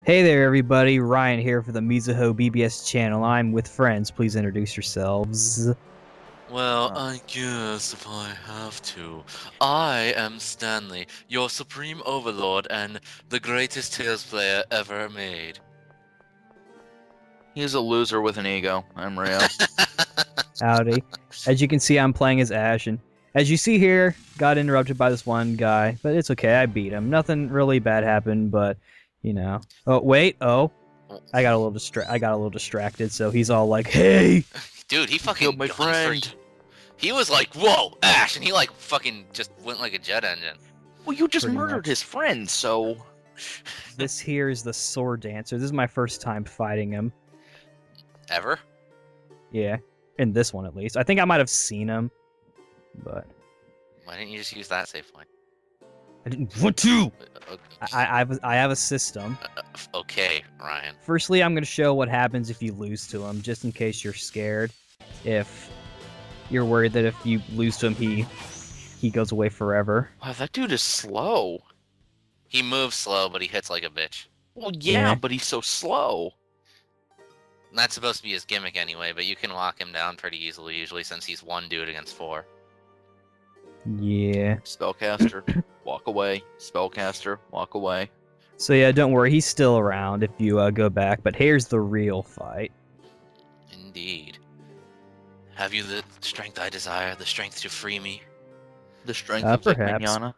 Hey there, everybody. Ryan here for the Mizuho BBS channel. I'm with friends. Please introduce yourselves. Well, Uh, I guess if I have to. I am Stanley, your supreme overlord and the greatest Tales player ever made. he's a loser with an ego. I'm Ryo. Howdy. As you can see, I'm playing as Ash, and as you see here, got interrupted by this one guy, but it's okay. I beat him. Nothing really bad happened, but you know. Oh wait. Oh, I got a little distracted. So he's all like, "Hey." Dude, he Killed fucking my gunned for you. friend. He was like, "Whoa, Ash," and he like fucking just went like a jet engine. Well, you just Pretty murdered much. his friend, so This here is the sword dancer. This is my first time fighting him. Ever? Yeah, in this one at least. I think I might have seen him, but Why didn't you just use that save point? I didn't want to. Uh, I have a system. Okay, Ryan. Firstly, I'm going to show what happens if you lose to him, just in case you're scared. If you're worried that if you lose to him, he goes away forever. wow, that dude is slow. He moves slow, but he hits like a bitch. Well, Yeah. yeah, but he's so slow. That's supposed to be his gimmick anyway, but you can lock him down pretty easily, usually, since he's one dude against four. Yeah. Spellcaster, walk away. Spellcaster, walk away. So yeah, don't worry, he's still around if you go back. But here's the real fight. Indeed. Have you the strength I desire, the strength to free me? The strength of Vic Perhaps. Mignogna.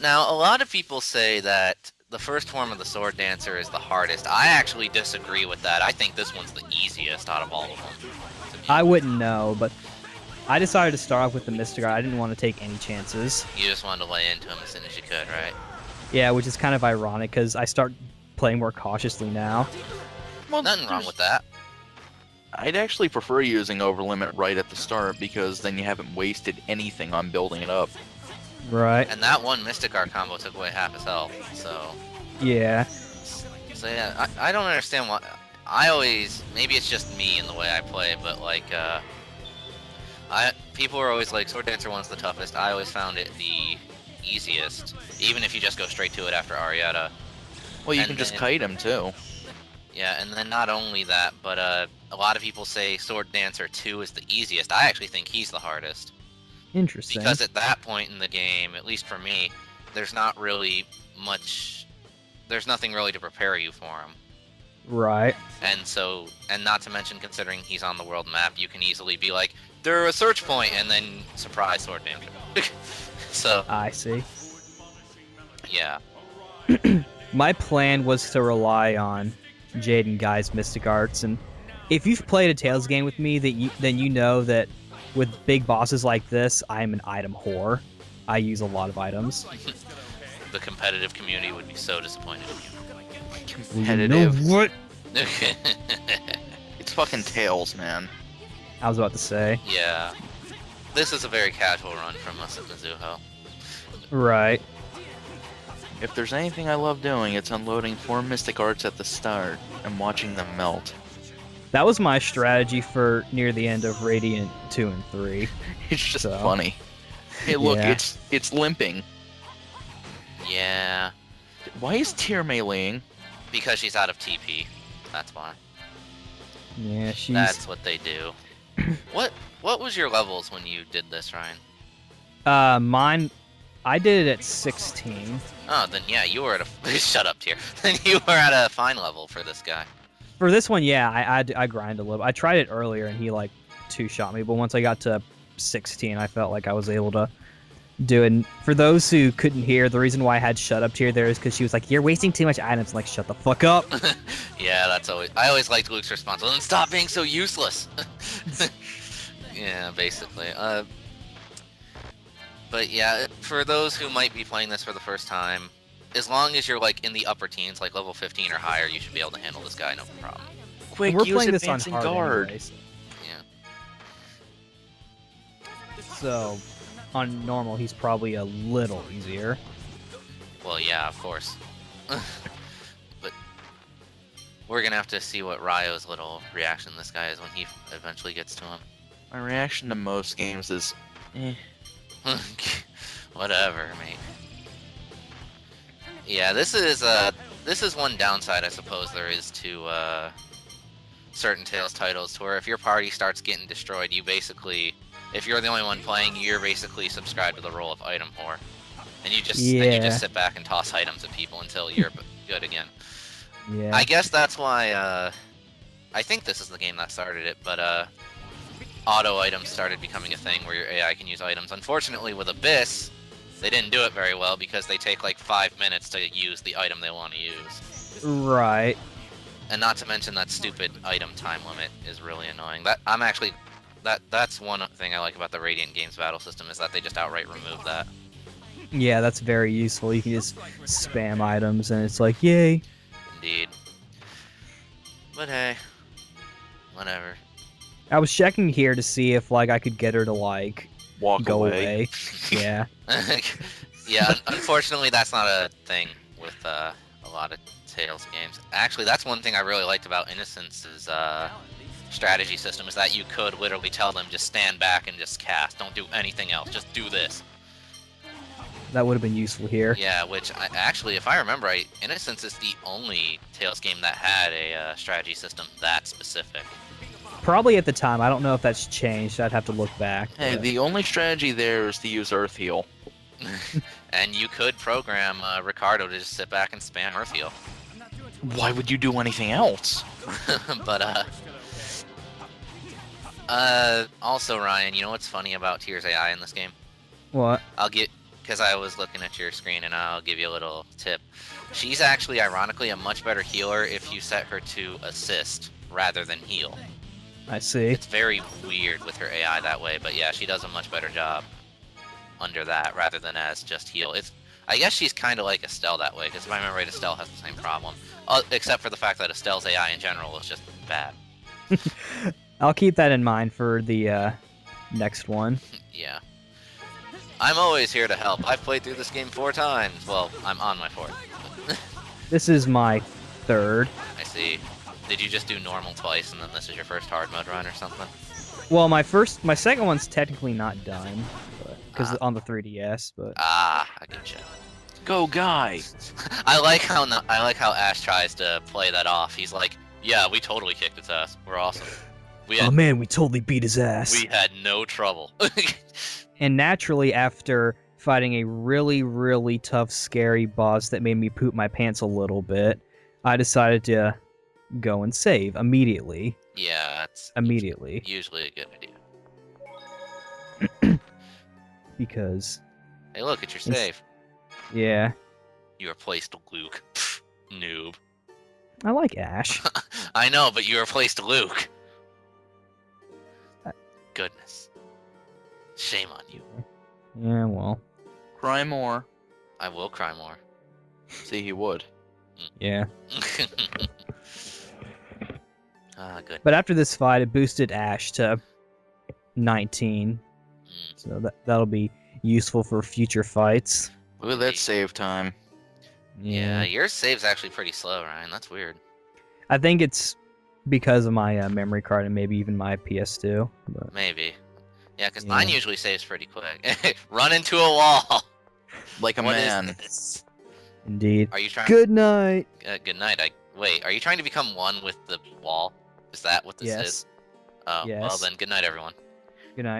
Now, a lot of people say that the first form of the Sword Dancer is the hardest. I actually disagree with that. I think this one's the easiest out of all of them. I wouldn't know, but I decided to start off with the Mystic Art. I didn't want to take any chances. You just wanted to lay into him as soon as you could, right? Yeah, which is kind of ironic because I start playing more cautiously now. Well, Nothing wrong with that. I'd actually prefer using Overlimit right at the start because then you haven't wasted anything on building it up. Right. And that one Mystic Art combo took away half his health, so... Yeah. So yeah, I don't understand why... I always... Maybe it's just me and the way I play, but like, people are always like, Sword Dancer 1's the toughest. I always found it the easiest, even if you just go straight to it after Arietta. Well, you And can just then- kite him too. Yeah, and then not only that, but a lot of people say Sword Dancer 2 is the easiest. I actually think he's the hardest. Interesting. Because at that point in the game, at least for me, there's not really much... There's nothing really to prepare you for him. Right. And so, and not to mention, considering he's on the world map, you can easily be like, they're a search point, and then surprise Sword Dancer. So, I see. yeah. My plan was to rely on Jade and Guy's Mystic Arts, and if you've played a Tales game with me, then you know that with big bosses like this, I'm an item whore. I use a lot of items. The competitive community would be so disappointed in Competitive. You know what? you. It's fucking Tails, man. I was about to say. Yeah. This is a very casual run from us at Mizuho. Right. If there's anything I love doing, it's unloading 4 Mystic Arts at the start and watching them melt. That was my strategy for near the end of Radiant 2 and 3. It's just So. funny. Hey, look, Yeah. it's limping. Yeah. Why is Tyr meleeing? Because she's out of TP. That's why. Yeah, she's... That's what they do. What was your levels when you did this, Ryan? Mine... I did it at 16. Oh, then yeah, you were at a... Shut up, Tier. Then you were at a fine level for this guy. For this one, yeah, I grind a little. I tried it earlier, and he, like, two-shot me, but once I got to 16, I felt like I was able to do it. And for those who couldn't hear, the reason why I had shut up Tier there is because she was like, you're wasting too much items. I'm like, shut the fuck up. Yeah, that's always... I always liked Luke's response. Well, then stop being so useless! Yeah, basically. But yeah, for those who might be playing this for the first time, as long as you're like in the upper teens, like level 15 or higher, you should be able to handle this guy, no problem. Quick, We're use playing this on advancing hard guard. anyways. Yeah. So, on normal, he's probably a little easier. Well, yeah, of course. But we're gonna have to see what Ryo's little reaction to this guy is when he eventually gets to him. My reaction to most games is, eh. Whatever, mate. Yeah, this is this is one downside I suppose there is to certain Tales titles, to where if your party starts getting destroyed, you basically, if you're the only one playing, you're basically subscribed to the role of item whore, and you just sit back and toss items at people until you're good again. Yeah. I guess that's why I think this is the game that started it, but auto items started becoming a thing where your AI can use items. Unfortunately, with Abyss, they didn't do it very well because they take like 5 minutes to use the item they want to use. Right. And not to mention that stupid item time limit is really annoying. That's one thing I like about the Radiant Games battle system, is that they just outright remove that. Yeah, that's very useful. You can just spam items, and it's like, yay. Indeed. But hey, whatever. I was checking here to see if like I could get her to like Walk go away. away. Yeah. Yeah, unfortunately, that's not a thing with a lot of Tales games. Actually, that's one thing I really liked about Innocence's strategy system, is that you could literally tell them, just stand back and just cast. Don't do anything else. Just do this. That would have been useful here. Yeah, which actually, if I remember right, Innocence is the only Tales game that had a strategy system that specific. Probably at the time. I don't know if that's changed. I'd have to look back. Hey, but- the only strategy there is to use Earth Heal. And you could program Ricardo to just sit back and spam Earth Heal. Why would you do anything else? But also, Ryan, you know what's funny about Tears AI in this game? What? Because I was looking at your screen, and I'll give you a little tip. She's actually, ironically, a much better healer if you set her to assist rather than heal. I see. It's very weird with her AI that way, but yeah, she does a much better job under that rather than as just heal. I guess she's kind of like Estelle that way, because if I remember right, Estelle has the same problem. Except for the fact that Estelle's AI in general is just bad. I'll keep that in mind for the next one. Yeah. I'm always here to help. I've played through this game 4 times. Well, I'm on my 4th. This is my third. I see. Did you just do normal twice, and then this is your first hard mode run or something? Well, my second one's technically not done, because on the 3DS. But I get you. Go, guy! I like how Asch tries to play that off. He's like, "Yeah, we totally kicked its ass. We're awesome. oh man, we totally beat his ass. We had no trouble." And naturally, after fighting a really, really tough, scary boss that made me poop my pants a little bit, I decided to go and save immediately. Yeah, it's Immediately. usually a good idea. Because, Hey, look, it's your save. yeah, You replaced Luke. Pfft, noob. I like Ash. I know, but you replaced Luke. Goodness. Shame on you. Yeah, well, Cry more. I will cry more. See, he would. yeah. Good. But after this fight, it boosted Ash to 19. So that'll be useful for future fights. Look at that save time. Yeah, your save's actually pretty slow, Ryan. That's weird. I think it's because of my memory card and maybe even my PS2. But Maybe. Yeah, because Yeah. mine usually saves pretty quick. Run into a wall! Like a What is man. this? indeed. Are you trying? Good night. Good night. Wait. Are you trying to become one with the wall? Is that what this Yes. is? Oh, well Yes. then. Good night, everyone. Good night.